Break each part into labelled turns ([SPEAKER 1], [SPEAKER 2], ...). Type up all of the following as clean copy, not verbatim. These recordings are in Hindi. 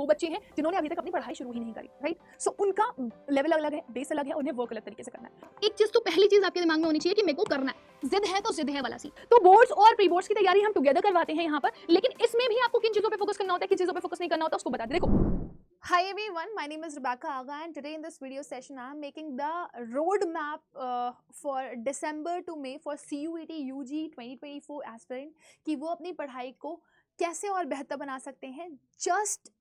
[SPEAKER 1] वो बच्चे हैं जिन्होंने अभी तक अपनी पढ़ाई शुरू ही नहीं करी, राइट? सो उनका लेवल अलग है, बेस अलग है, उन्हें वर्क अलग तरीके से करना है। एक चीज तो पहली चीज आपके दिमाग में होनी चाहिए कि मेरे को करना है, जिद है तो जिद है वाला सी। तो बोर्ड्स और प्री बोर्ड्स की तैयारी हम टुगेदर करवाते हैं यहाँ पर, लेकिन इसमें भी आपको किन चीजों पे फोकस करना होता है, किन चीजों पे फोकस नहीं करना होता, उसको बता दे। देखो,
[SPEAKER 2] Hi everyone, my name is Rebecca Aga and today in this video session I am making the roadmap for December to May for CUET UG 2024 aspirant कि वो अपनी पढ़ाई को कैसे और बेहतर बना सकते हैं just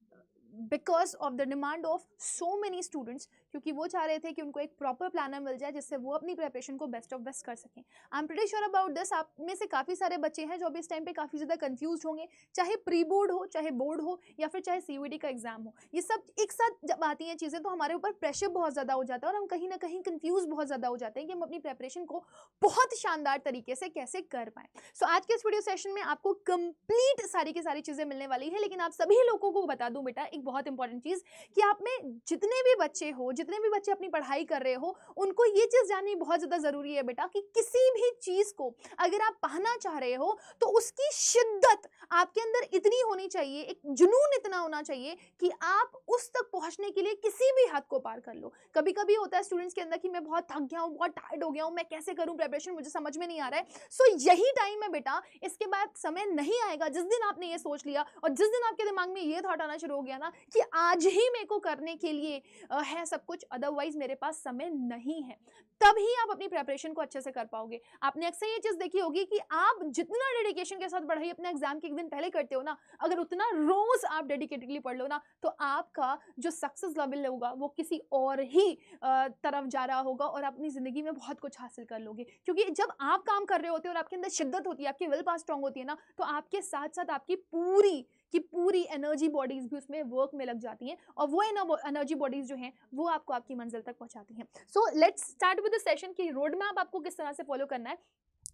[SPEAKER 2] because of the demand of so many students, क्योंकि वो चाह रहे थे कि उनको एक प्रॉपर प्लानर मिल जाए जिससे वो अपनी प्रिपरेशन को बेस्ट ऑफ बेस्ट कर सकें। I am pretty sure about this, आप में से काफ़ी सारे बच्चे हैं जो अभी इस टाइम पे काफ़ी ज़्यादा कंफ्यूज होंगे, चाहे प्री बोर्ड हो, चाहे बोर्ड हो, या फिर चाहे CUET का एग्जाम हो। ये सब एक साथ जब आती हैं चीज़ें तो हमारे ऊपर प्रेशर बहुत ज़्यादा हो जाता है और हम कहीं ना कहीं कन्फ्यूज बहुत ज़्यादा हो जाते हैं कि हम अपनी प्रिपरेशन को बहुत शानदार तरीके से कैसे कर पाएँ। सो आज के इस वीडियो सेशन में आपको कंप्लीट सारी की सारी चीज़ें मिलने वाली है, लेकिन आप सभी लोगों को बता दूं बेटा एक बहुत इंपॉर्टेंट चीज़ कि आप में जितने भी बच्चे अपनी पढ़ाई कर रहे हो, उनको ये चीज़ जाननी बहुत ज़्यादा ज़रूरी है बेटा कि किसी भी चीज़ को अगर आप पाना चाह रहे हो तो उसकी शिद्दत आपके अंदर इतनी होनी चाहिए, एक जुनून इतना होना चाहिए कि आप उस तक पहुंचने के लिए किसी भी हद को पार कर लो। कभी कभी होता है स्टूडेंट्स के अंदर कि मैं बहुत थक गया हूँ, बहुत टायर्ड हो गया हूँ, मैं कैसे करूँ प्रिपरेशन, मुझे समझ में नहीं आ रहा है। सो यही टाइम है बेटा, इसके बाद समय नहीं आएगा जिस दिन आपने ये सोच लिया और जिस दिन आपके दिमाग में ये थॉट आना शुरू हो गया ना कि आज ही मेरे को करने के लिए है सब कुछ, अदरवाइज मेरे पास समय नहीं है, तभी आप अपनी प्रिपरेशन को अच्छे से कर पाओगे। आपने अक्सर ये चीज देखी होगी कि आप जितना डेडिकेशन के साथ पढ़ाई अपने एग्जाम के एक दिन पहले करते हो ना, अगर उतना रोज आप डेडिकेटेडली पढ़ लो ना, तो आपका जो सक्सेस लेवल होगा वो किसी और ही तरफ जा रहा होगा और आप अपनी जिंदगी में बहुत कुछ हासिल कर लोगे। क्योंकि जब आप काम कर रहे होते हो और आपके अंदर शिद्दत होती है, आपकी विल पावर स्ट्रांग होती है ना, तो आपके साथ साथ आपकी पूरी एनर्जी बॉडीज भी उसमें वर्क में लग जाती हैं और वो एनर्जी बॉडीज जो हैं वो आपको आपकी मंजिल तक पहुंचाती हैं। So let's start with the session कि रोड मैप आपको किस तरह से फॉलो करना है।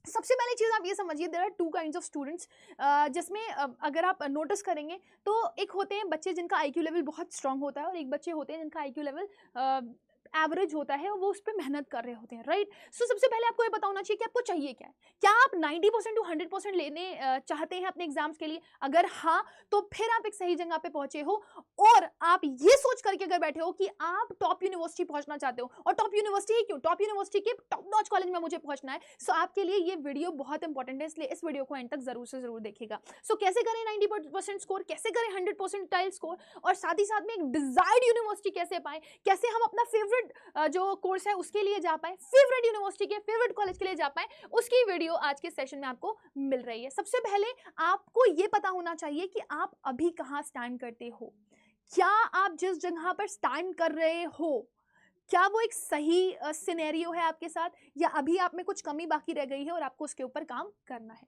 [SPEAKER 2] सबसे पहली चीज़ आप ये समझिए, there are two kinds of students, जिसमें अगर आप नोटिस करेंगे तो एक होते हैं बच्चे जिनका IQ लेवल बहुत स्ट्रांग होता है और एक बच्चे होते हैं जिनका IQ लेवल एवरेज होता है और वो उस पर मेहनत कर रहे होते हैं, राइट? सो सबसे पहले आपको ये पता होना चाहिए कि आपको चाहिए क्या है। क्या आप 90% टू 100% लेने चाहते हैं अपने एग्जाम्स के लिए? अगर हाँ, तो फिर आप एक सही जगह पे पहुंचे हो और आप ये सोच करके अगर बैठे हो कि आप टॉप यूनिवर्सिटी पहुंचना चाहते हो, और टॉप यूनिवर्सिटी क्यों, टॉप यूनिवर्सिटी के टॉप नॉच कॉलेज में मुझे पहुंचना है, सो आपके लिए ये वीडियो बहुत इंपॉर्टेंट है, इसलिए इस वीडियो को एंड तक जरूर से जरूर देखिएगा। सो कैसे करें 90% स्कोर, कैसे करें 100% स्कोर, और साथ ही साथ में एक डिजायर्ड यूनिवर्सिटी कैसे पाएं, कैसे हम अपना फेवरेट जो कोर्स है उसके लिए जा पाए, फेवरेट यूनिवर्सिटी के फेवरेट कॉलेज के लिए जा पाए, उसकी वीडियो आज के सेशन में आपको मिल रही है। सबसे पहले आपको ये पता होना चाहिए कि आप अभी कहाँ स्टैंड करते हो। क्या आप जिस जगह पर स्टैंड कर रहे हो, क्या वो एक सही सिनेरियो है आपके साथ, या अभी आप में कुछ कमी बाकी रह गई है और आपको उसके ऊपर काम करना है,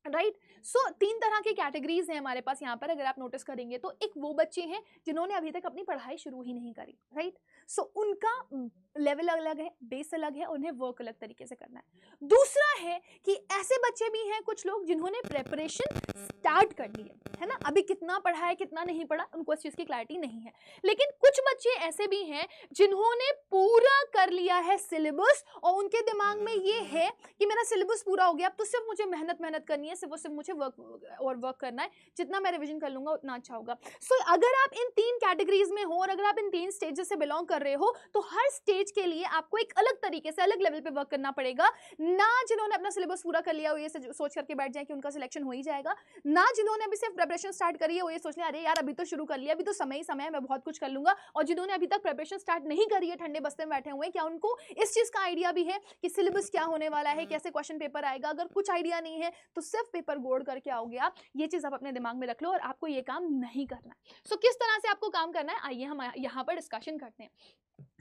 [SPEAKER 2] राइट? सो 3 तरह की कैटेगरीज हैं हमारे पास यहाँ पर, अगर आप नोटिस करेंगे तो एक वो बच्चे हैं जिन्होंने अभी तक अपनी पढ़ाई शुरू ही नहीं करी, राइट? सो उनका लेवल अलग है, बेस अलग है, उन्हें वर्क अलग तरीके से करना है। दूसरा है कि ऐसे बच्चे भी हैं कुछ लोग जिन्होंने प्रेपरेशन स्टार्ट कर ली है ना, अभी कितना पढ़ा है कितना नहीं पढ़ा उनको इस चीज की क्लैरिटी नहीं है। लेकिन कुछ बच्चे ऐसे भी हैं जिन्होंने पूरा कर लिया है सिलेबस और उनके दिमाग में ये है कि मेरा सिलेबस पूरा हो गया, अब तो सिर्फ मुझे मेहनत करनी है, सिर्फ मुझे वर्क करना है, जितना मैं रिवीजन कर लूंगा उतना अच्छा होगा। सो अगर आप इन 3 कैटेगरीज में हो और अगर आप इन 3 स्टेजेस से बिलोंग कर रहे हो, तो हर स्टेज के लिए आपको एक अलग तरीके से अलग लेवल पे वर्क करना पड़ेगा। ना जिन्होंने अपना सिलेबस पूरा कर लिया हो ये सोच करके बैठ जाए कि उनका सिलेक्शन हो ही जाएगा, ना जिन्होंने अभी सिर्फ प्रिपरेशन स्टार्ट करी है वो ये सोच लिया अरे यार अभी तो शुरू कर लिया, अभी तो समय ही समय है, मैं बहुत कुछ कर लूंगा, और जिन्होंने अभी तक प्रिपरेशन स्टार्ट नहीं करी है ठंडे बस्ते में बैठे हुए हैं, क्या उनको इस चीज का आइडिया भी है कि सिलेबस क्या होने वाला है, कैसे क्वेश्चन पेपर आएगा? अगर कुछ आइडिया नहीं है तो सिर्फ पेपर गोड़ करके आओगे आप, ये चीज आप अपने दिमाग में रख लो और आपको ये काम नहीं करना है। सो किस तरह से आपको काम करना है आइए हम यहाँ पर डिस्कशन करते हैं।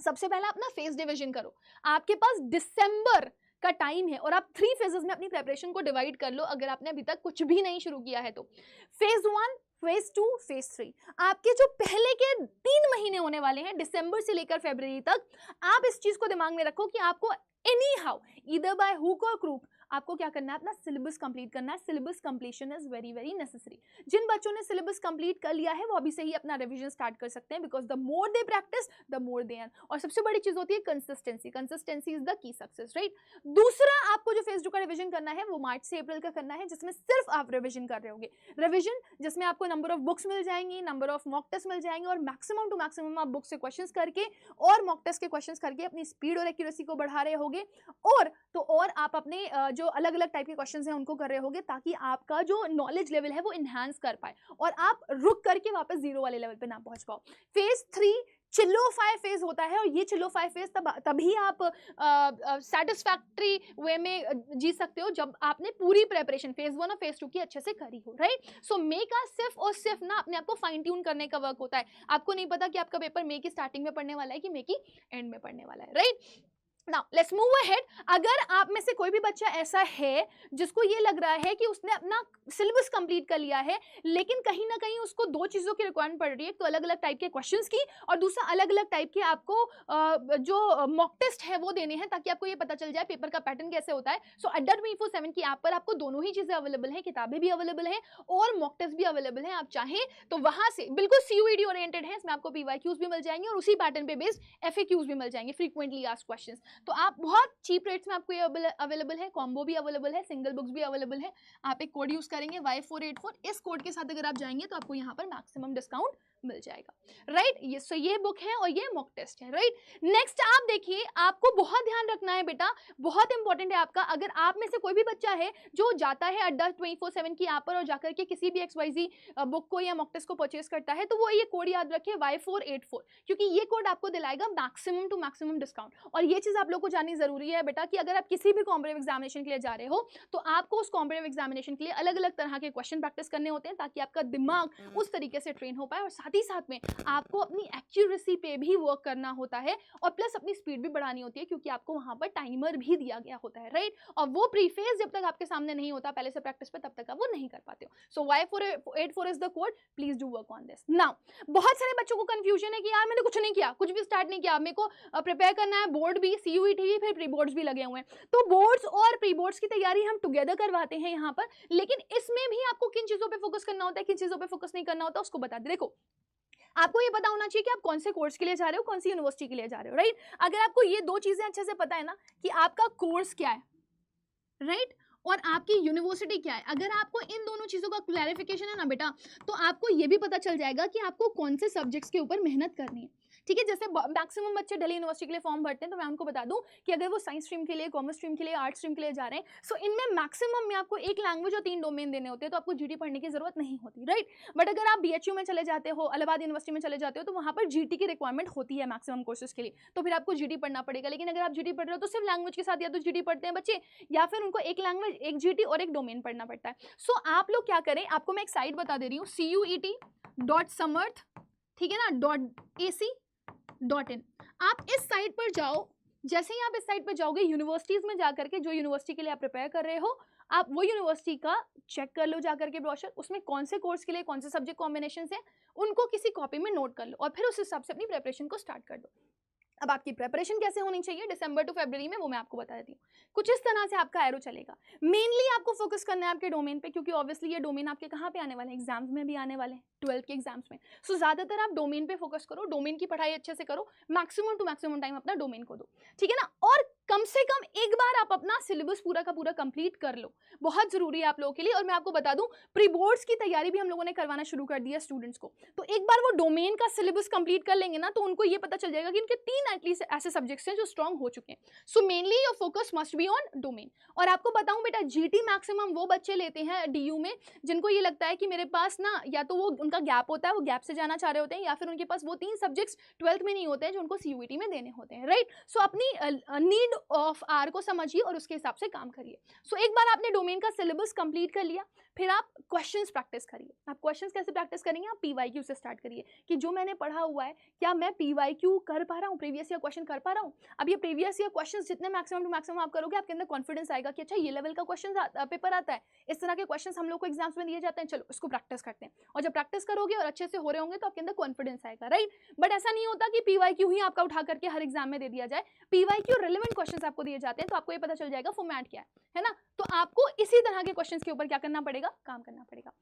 [SPEAKER 2] सबसे पहला अपना फेज डिवीजन करो। आपके पास दिसंबर का टाइम है और आप 3 फेजेस में अपनी प्रिपरेशन को डिवाइड कर लो अगर आपने अभी तक कुछ भी नहीं शुरू किया है तो। फेज 1, फेज 2, फेज 3, आपके जो पहले के 3 महीने होने वाले हैं दिसंबर से लेकर फरवरी तक, आप इस चीज को दिमाग में रखो कि आपको anyhow either by hook और क्रूक आपको क्या करना है, अपना सिलेबस कंप्लीट करना है। Syllabus completion is very very necessary. जिन बच्चों ने सिलेबस कंप्लीट कर लिया है वो अभी से ही अपना रिवीजन स्टार्ट कर सकते हैं, because the more they practice the more they earn. और सबसे बड़ी चीज होती है consistency. Consistency is the key success, right. दूसरा आपको जो फेज 2 का रिवीजन करना है वो मार्च से अप्रैल का करना है, जिसमें सिर्फ आप रिवीजन कर रहे होगे। रिवीजन जिसमें आपको नंबर ऑफ बुक्स मिल जाएंगी, नंबर ऑफ मॉक टेस्ट मिल जाएंगे, और मैक्सिमम टू मैक्सिमम आप बुक से क्वेश्चंस करके और मॉक टेस्ट के क्वेश्चंस करके अपनी स्पीड और एक्यूरेसी को बढ़ा रहे होगे। और आप अपने जो अलग अलग टाइप के क्वेश्चंस हैं उनको कर रहे होगे, ताकि आपका जो नॉलेज लेवल है वो इनहांस कर पाए और आप रुक करके वापस जीरो वाले लेवल पे ना पहुंच पाओ। फेज 3 चिल्लोफाई फेज होता है, और ये चिल्लोफाई फेज तभी आप सेटिस्फैक्टरी वे में जी सकते हो जब आपने पूरी प्रेपरेशन फेज 1 और फेज 2 की अच्छे से करी हो, राइट। सो मे का सिर्फ और सिर्फ ना अपने आप को फाइन ट्यून करने का वर्क होता है। आपको नहीं पता कि आपका पेपर मे की स्टार्टिंग में पढ़ने वाला है कि मे की एंड में पढ़ने वाला है, right. Now let's move ahead. अगर आप में से कोई भी बच्चा ऐसा है जिसको ये लग रहा है कि उसने अपना सिलेबस कंप्लीट कर लिया है, लेकिन कहीं ना कहीं उसको दो चीज़ों की रिक्वायरमेंट पड़ रही है, तो अलग अलग टाइप के क्वेश्चंस की, और दूसरा अलग अलग टाइप के आपको जो मॉक टेस्ट है वो देने हैं, ताकि आपको ये पता चल जाए पेपर का पैटर्न कैसे होता है। सो Adda24/7 की ऐप पर आपको दोनों ही चीज़ें अवेलेबल हैं, किताबें भी अवेलेबल हैं और मॉक टेस्ट भी अवेलेबल हैं। आप चाहें तो वहाँ से बिल्कुल CUET ओरिएंटेड है, इसमें आपको PYQs भी मिल जाएंगे और उसी पैटर्न पे बेस्ड FAQs भी मिल जाएंगे, फ्रीक्वेंटली आस्क्ड क्वेश्चंस। तो आप बहुत चीप रेट्स में आपको ये अवेलेबल है, कॉम्बो भी अवेलेबल है, सिंगल बुक्स भी अवेलेबल है। आप एक कोड यूज करेंगे Y484, इस कोड के साथ अगर आप जाएंगे तो आपको यहाँ पर मैक्सिमम डिस्काउंट मिल जाएगा, राइट। ये सो ये बुक है और ये मॉक टेस्ट है, राइट। नेक्स्ट आप देखिए, आपको बहुत ध्यान रखना है बेटा, बहुत इंपॉर्टेंट है आपका। अगर आप में से कोई भी बच्चा है जो जाता है Adda24/7 की ऐप पर और जाकर के किसी भी XYZ बुक को या मॉक टेस्ट को परचेज करता है, तो वो ये कोड याद रखे Y484, क्योंकि ये कोड आपको दिलाएगा मैक्सिमम टू मैक्सिमम डिस्काउंट। और ये चीज आप लोग को जाननी जरूरी है बेटा कि अगर आप किसी भी कॉम्पिटिटिव एग्जामिनेशन के लिए जा रहे हो, तो आपको उस कॉम्पिटिटिव एग्जामिनेशन के लिए अलग अलग तरह के क्वेश्चन प्रैक्टिस करने होते हैं, ताकि आपका दिमाग उस तरीके से ट्रेन हो पाए, और साथ ही साथ में आपको अपनी एक्यूरेसी पे भी वर्क करना होता है, और प्लस अपनी स्पीड भी बढ़ानी होती है, क्योंकि आपको वहां पर टाइमर भी दिया गया होता है, राइट। और वो प्रीफेज जब तक आपके सामने नहीं होता पहले से प्रैक्टिस पे, तब तक आप वो नहीं कर पाते हो। सो Y484 is the code, please do work on this. Now बहुत सारे बच्चों को कंफ्यूजन है कि यार मैंने कुछ नहीं किया, कुछ भी स्टार्ट नहीं किया, मेरे को प्रिपेयर करना है, बोर्ड भी, CUET भी, फिर प्री बोर्ड्स भी लगे हुए हैं, तो बोर्ड्स और प्री बोर्ड्स की तैयारी हम टुगेदर करवाते हैं यहाँ पर। लेकिन इसमें भी आपको किन चीजों पे फोकस करना होता है, किन चीजों पे फोकस नहीं करना होता, उसको बता दे। देखो, आपको ये पता होना चाहिए कि आप कौन से कोर्स के लिए जा रहे हो, कौन सी यूनिवर्सिटी के लिए जा रहे हो, राइट। अगर आपको ये दो चीजें अच्छे से पता है ना कि आपका कोर्स क्या है, राइट, और आपकी यूनिवर्सिटी क्या है, अगर आपको इन दोनों चीज़ों का क्लैरिफिकेशन है ना बेटा, तो आपको ये भी पता चल जाएगा कि आपको कौन से सब्जेक्ट्स के ऊपर मेहनत करनी है, ठीक है। जैसे मैक्सिमम बच्चे दिल्ली यूनिवर्सिटी के लिए फॉर्म भरते हैं, तो मैं उनको बता दूं कि अगर वो साइंस स्ट्रीम के लिए, कॉमर्स स्ट्रीम के लिए, आर्ट्स स्ट्रीम के लिए जा रहे हैं, सो इनमें मैक्सिमम में आपको एक लैंग्वेज और 3 डोमेन देने होते हैं, तो आपको GT पढ़ने की जरूरत नहीं होती, राइट। बट अगर आप BHU में चले जाते हो, इलाहाबाद यूनिवर्सिटी में चले जाते हो, तो वहाँ पर GT की रिक्वायरमेंट होती है मैक्सिमम कोर्सेज के लिए, तो फिर आपको GT पढ़ना पड़ेगा। लेकिन अगर आप GT पढ़ रहे हो तो सिर्फ लैंग्वेज के साथ या तो GT पढ़ते हैं बच्चे, या फिर उनको एक लैंग्वेज, एक GT और एक डोमेन पढ़ना पड़ता है। सो आप लोग क्या करें, आपको मैं एक साइट बता दे रही हूँ, CUET.samarth, ठीक है ना, .ac.in। आप इस साइट पर जाओ, जैसे ही आप इस साइट पर जाओगे, यूनिवर्सिटीज में जाकर के जो यूनिवर्सिटी के लिए आप प्रिपेयर कर रहे हो, आप वो यूनिवर्सिटी का चेक कर लो जाकर के ब्रोशर, उसमें कौन से कोर्स के लिए कौन से सब्जेक्ट कॉम्बिनेशन है, उनको किसी कॉपी में नोट कर लो, और फिर उस हिसाब से अपनी प्रिपरेशन को स्टार्ट कर दो। अब आपकी प्रिपरेशन कैसे होनी चाहिए दिसंबर टू फरवरी में, वो मैं आपको बता देती हूँ। कुछ इस तरह से आपका एरो चलेगा। मेनली आपको फोकस करना है आपके डोमेन पे, क्योंकि ऑब्वियसली ये डोमेन आपके कहाँ पे आने वाले हैं, एग्जाम्स में भी आने वाले हैं, 12th के एग्जाम्स में। सो ज़्यादातर आप डोमेन पे फोकस करो, डोमेन की पढ़ाई अच्छे से करो, मैक्सिमम टू मैक्सिमम टाइम अपना डोमेन को दो, ठीक है ना। और कम से कम एक बार आप अपना सिलेबस पूरा का पूरा कंप्लीट कर लो, बहुत जरूरी है आप लोगों के लिए। और मैं आपको बता दूं, प्री बोर्ड्स की तैयारी भी हम लोगों ने करवाना शुरू कर दिया स्टूडेंट्स को, तो एक बार वो डोमेन का सिलेबस कंप्लीट कर लेंगे ना, तो उनको ये पता चल जाएगा कि उनके 3 एटलीस्ट ऐसे सब्जेक्ट्स हैं जो स्ट्रॉन्ग हो चुके हैं। So mainly your focus must be on domain. और आपको बताऊं बेटा, GT मैक्सिमम वो बच्चे लेते हैं DU में जिनको ये लगता है कि मेरे पास ना, या तो वो उनका गैप होता है, वो गैप से जाना चाह रहे होते हैं, या फिर उनके पास वो 3 सब्जेक्ट्स 12th में नहीं होते हैं जो उनको CUET में देने होते हैं, राइट। सो अपनी नीड ऑफ आर को समझिए और उसके हिसाब से काम करिए। सो एक बार आपने डोमेन का सिलेबस कंप्लीट कर लिया, फिर आप क्वेश्चंस प्रैक्टिस करिए। आप क्वेश्चंस कैसे प्रैक्टिस करेंगे, आप PYQ से स्टार्ट करिए कि जो मैंने पढ़ा हुआ है क्या मैं PYQ कर पा रहा हूँ,
[SPEAKER 1] प्रीवियस ईयर क्वेश्चन कर पा रहा हूँ। अब ये प्रीवियस ईयर क्वेश्चन जितने मैक्सिमम टू मैक्सिमम आप करोगे, आपके अंदर कॉन्फिडेंस आएगा कि अच्छा ये लेवल का क्वेश्चन पेपर आता है, इस तरह के क्वेश्चन हम लोग को एग्जाम्स में दिए जाते हैं, चलो इसको प्रैक्टिस करते हैं। और जब प्रैक्टिस करोगे और अच्छे से हो रहे होंगे तो आपके अंदर कॉन्फिडेंस आएगा, राइट। बट ऐसा नहीं होता कि पीवाईक्यू ही आपका उठा करके हर एग्जाम में दे दिया जाए। पीवाईक्यू रिलेवेंट क्वेश्चन आपको दिए जाते हैं, तो आपको ये पता चल जाएगा फॉर्मेट क्या है ना। तो आपको इसी तरह के क्वेश्चन के ऊपर क्या करना पड़ेगा, काम करना पड़ेगा।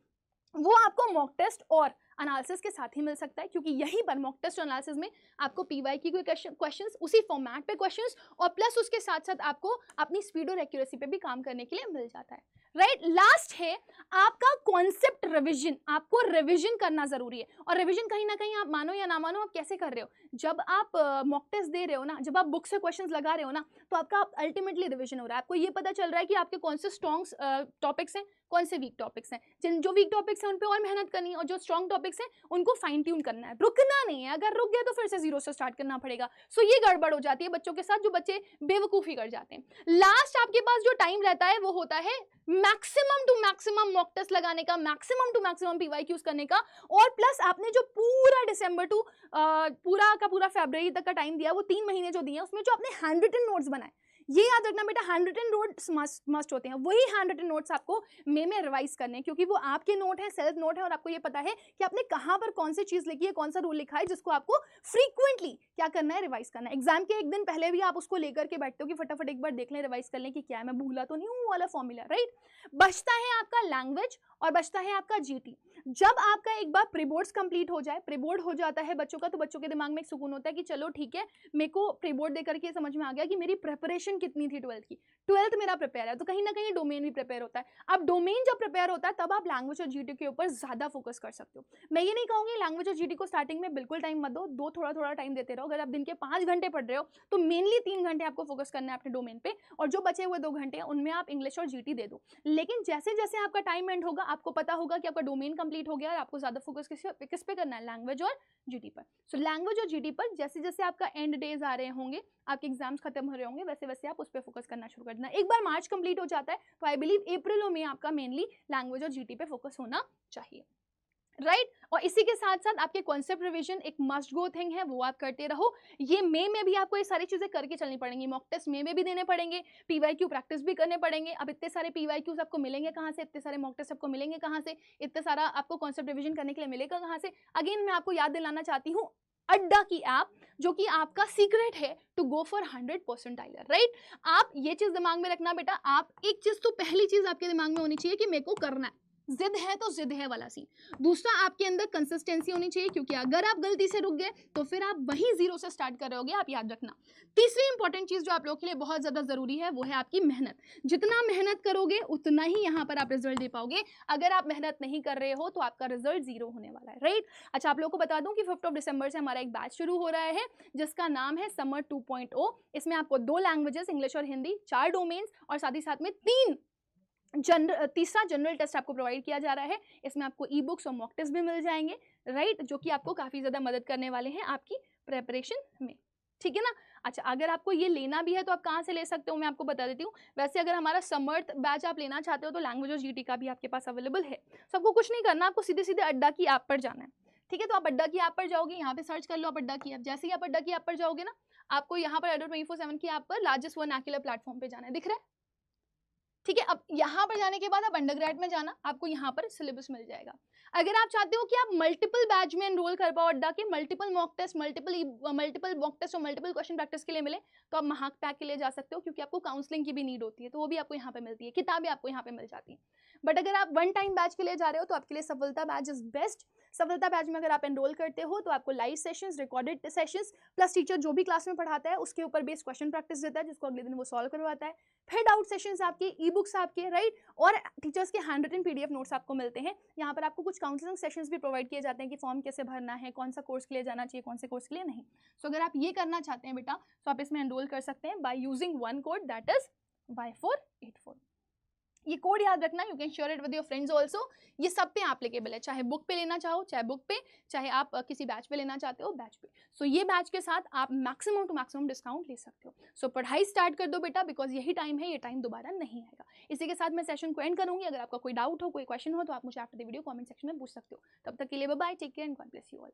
[SPEAKER 1] वो आपको मॉक टेस्ट और एनालिसिस के साथ ही मिल सकता है, क्योंकि यहीं पर मॉक टेस्ट और एनालिसिस में आपको पीवाईक्यू के क्वेश्चंस उसी फॉर्मेट पे क्वेश्चंस और प्लस उसके साथ साथ आपको अपनी स्पीड और एक्यूरेसी पे भी काम करने के लिए मिल जाता है, राइट। लास्ट है आपका कॉन्सेप्ट रिवीजन। आपको रिवीजन करना जरूरी है, और रिवीजन कहीं ना कहीं आप मानो या ना मानो आप कैसे कर रहे हो, जब आप मॉक टेस्ट दे रहे हो ना, जब आप बुक से क्वेश्चंस लगा रहे हो ना, तो आपका अल्टीमेटली रिवीजन हो रहा है। आपको ये पता चल रहा है कि आपके कौन से स्ट्रॉन्ग टॉपिक्स हैं, कौन से वीक टॉपिक्स हैं। जो वीक टॉपिक्स हैं उन पे और मेहनत करनी है, और जो स्ट्रॉन्ग टॉपिक्स हैं उनको फाइन ट्यून करना है, रुकना नहीं है। अगर रुक गया तो फिर से जीरो से स्टार्ट करना पड़ेगा। सो ये गड़बड़ हो जाती है बच्चों के साथ, जो बच्चे बेवकूफ़ी कर जाते हैं। लास्ट आपके पास जो टाइम रहता है वो होता है maximum to maximum mock test लगाने का, मैक्सिमम टू मैक्सिमम पीवाईक्यूज करने का, और प्लस आपने जो पूरा दिसंबर टू पूरा का पूरा फरवरी तक का टाइम दिया, वो 3 महीने जो दिए उसमें जो आपने हैंड रिटन नोट्स बनाए, ये याद रखना बेटा, हैंड रिटन नोट्स मस्ट होते हैं। वही हैंड रिटन नोट्स आपको मे में रिवाइज करने हैं, क्योंकि वो आपके नोट है, सेल्फ नोट है, और आपको ये पता है कि आपने कहाँ पर कौन सी चीज लिखी है, कौन सा रूल लिखा है, जिसको आपको फ्रीक्वेंटली क्या करना है, रिवाइज करना है। एग्जाम के एक दिन पहले भी आप उसको लेकर के बैठते हो कि फटाफट एक बार देख लें, रिवाइज कर लें कि क्या है, मैं भूला तो नहीं हूँ वाला फॉर्मूला, राइट। बचता है आपका लैंग्वेज और बचता है आपका जीटी। जब आपका एक बार प्री बोर्ड्स कंप्लीट हो जाए, प्री बोर्ड हो जाता है बच्चों का, तो बच्चों के दिमाग में एक सुकून होता है कि चलो ठीक है, मेरे को प्री बोर्ड देकर के समझ में आ गया कि मेरी प्रिपरेशन कितनी थी 12th की, 12th मेरा प्रिपेयर है, तो कहीं ना कहीं डोमेन भी प्रिपेयर होता है। अब डोमेन जब प्रिपेयर होता है तब आप लैंग्वेज और जीटी के ऊपर ज्यादा फोकस कर सकते हो। मैं ये नहीं कहूंगी लैंग्वेज और जीटी को स्टार्टिंग में बिल्कुल टाइम मत दो, थोड़ा थोड़ा टाइम देते रहो। अगर आप दिन के 5 घंटे पढ़ रहे हो तो मेनली 3 घंटे आपको फोकस करना है अपने डोमेन पे, और जो बचे हुए 2 घंटे हैं उनमें आप इंग्लिश और जीटी दे दो। लेकिन जैसे जैसे आपका टाइम एंड होगा, आपको पता होगा कि आपका डोमेन कंप्लीट हो गया और आपको ज्यादा फोकस किस पे करना है, लैंग्वेज और जीटी पर। सो लैंग्वेज और जीटी पर जैसे जैसे आपका एंड डेज आ रहे होंगे, आपके एग्जाम्स खत्म हो रहे होंगे, वैसे वैसे आप उस पर फोकस करना शुरू कर देना। एक बार मार्च कंप्लीट हो जाता है तो आई बिलीव अप्रैल और मई आपका मेनली लैंग्वेज और जीटी पे फोकस होना चाहिए, राइट। और इसी के साथ साथ आपके कॉन्सेप्ट रिवीजन एक मस्ट गो थिंग है, वो आप करते रहो। ये मई में भी आपको ये सारी चीजें करके चलनी पड़ेंगी। मॉक टेस्ट मई में भी देने पड़ेंगे, पीवाईक्यू प्रैक्टिस भी करने पड़ेंगे। अब इतने सारे पीवाईक्यूज आपको मिलेंगे कहाँ से, इतने सारे मॉक टेस्ट आपको मिलेंगे कहाँ से, इतने सारा आपको कॉन्सेप्ट रिवीजन करने के लिए मिलेगा कहाँ से। अगेन मैं आपको याद दिलाना चाहती हूँ अड्डा की ऐप, जो कि आपका सीक्रेट है to go for 100% dialer, right. आप ये चीज दिमाग में रखना बेटा, आप एक चीज तो पहली चीज आपके दिमाग में होनी चाहिए कि मेरे को करना है, जिद है तो जिद है वाला सीन। दूसरा, आपके अंदर कंसिस्टेंसी होनी चाहिए, क्योंकि अगर आप गलती से रुक गए तो फिर आप वहीं जीरो से स्टार्ट कर रहे होगे, आप याद रखना। तीसरी इंपॉर्टेंट चीज जो आप लोगों के लिए बहुत ज्यादा जरूरी है वो है आपकी मेहनत। जितना मेहनत करोगे उतना ही यहाँ पर आप रिजल्ट दे पाओगे। अगर आप मेहनत नहीं कर रहे हो तो आपका रिजल्ट जीरो होने वाला है, राइट। अच्छा, आप लोगों को बता दूं कि 5 दिसंबर से हमारा एक बैच शुरू हो रहा है जिसका नाम है समर 2.0। इसमें आपको 2 लैंग्वेजेस, इंग्लिश और हिंदी, 4 डोमेन्स, और साथ ही साथ में तीसरा जनरल टेस्ट आपको प्रोवाइड किया जा रहा है। इसमें आपको ई बुक्स और मॉक टेस्ट भी मिल जाएंगे, राइट, जो कि आपको काफ़ी ज़्यादा मदद करने वाले हैं आपकी प्रेपरेशन में, ठीक है ना। अच्छा, अगर आपको ये लेना भी है तो आप कहाँ से ले सकते हो, मैं आपको बता देती हूँ। वैसे अगर हमारा समर्थ बैच आप लेना चाहते हो तो लैंग्वेज और जीटी का भी आपके पास अवेलेबल है। तो आपको कुछ नहीं करना, आपको सीधे सीधे अड्डा की ऐप पर जाना है, ठीक है। तो आप अड्डा की ऐप पर जाओगे, यहाँ पे सर्च कर लो आप अड्डा की ऐप। जैसे ही आप अड्डा की ऐप पर जाओगे ना, आपको यहाँ पर एडो 24/7 की ऐप पर लार्जेस्ट वर्नाक्युलर प्लेटफॉर्म पे जाना है, दिख रहा है, ठीक है। अब यहाँ पर जाने के बाद आप अंडरग्रेड में जाना, आपको यहाँ पर सिलेबस मिल जाएगा। अगर आप चाहते हो कि आप मल्टीपल बैच में एनरोल कर पाओ अड्डा के, multiple mock test, multiple mock test और मल्टीपल क्वेश्चन प्रैक्टिस के लिए मिले, तो आप महाक पैक के लिए जा सकते हो, क्योंकि आपको काउंसलिंग की भी नीड होती है, तो वो भी आपको यहाँ पे मिलती है, किताबें आपको यहाँ पे मिल जाती है। बट अगर आप वन टाइम बैच के लिए जा रहे हो तो आपके लिए सफलता बैच इज बेस्ट। सफलता बैच में अगर आप एनरोल करते हो तो आपको live sessions, recorded sessions, plus teacher जो भी क्लास में पढ़ाता है उसके ऊपर बेस्ड क्वेश्चन प्रैक्टिस देता है, जिसको अगले दिन वो सॉल्व करवाता है। फिर डाउट सेशंस आपके, ई बुक्स आपके, राइट, और टीचर्स के हैंड रिटन पीडीएफ नोट्स आपको मिलते हैं। यहाँ पर आपको कुछ काउंसलिंग सेशंस भी प्रोवाइड किए जाते हैं कि फॉर्म कैसे भरना है, कौन सा कोर्स के लिए जाना चाहिए, कौन से कोर्स के लिए नहीं। सो अगर आप ये करना चाहते हैं बेटा तो आप इसमें एनरोल कर सकते हैं by using one code, that is Y484। ये कोड याद रखना, you can share it with your friends also. ये सब पे एप्लीकेबल है, चाहे बुक पे लेना चाहो, चाहे बुक पे, चाहे आप किसी बैच पे लेना चाहते हो, बैच पे। सो ये बैच के साथ आप मैक्सिमम टू मैक्सिमम डिस्काउंट ले सकते हो। सो पढ़ाई स्टार्ट कर दो बेटा, बिकॉज यही टाइम है, ये टाइम दोबारा नहीं आएगा। इसी के साथ मैं सेशन को एंड करूंगी। अगर आपका कोई डाउट हो, कोई क्वेश्चन हो, तो आप मुझे after the video comment section में पूछ सकते हो। तब तक के लिए bye bye, take care and God bless you all.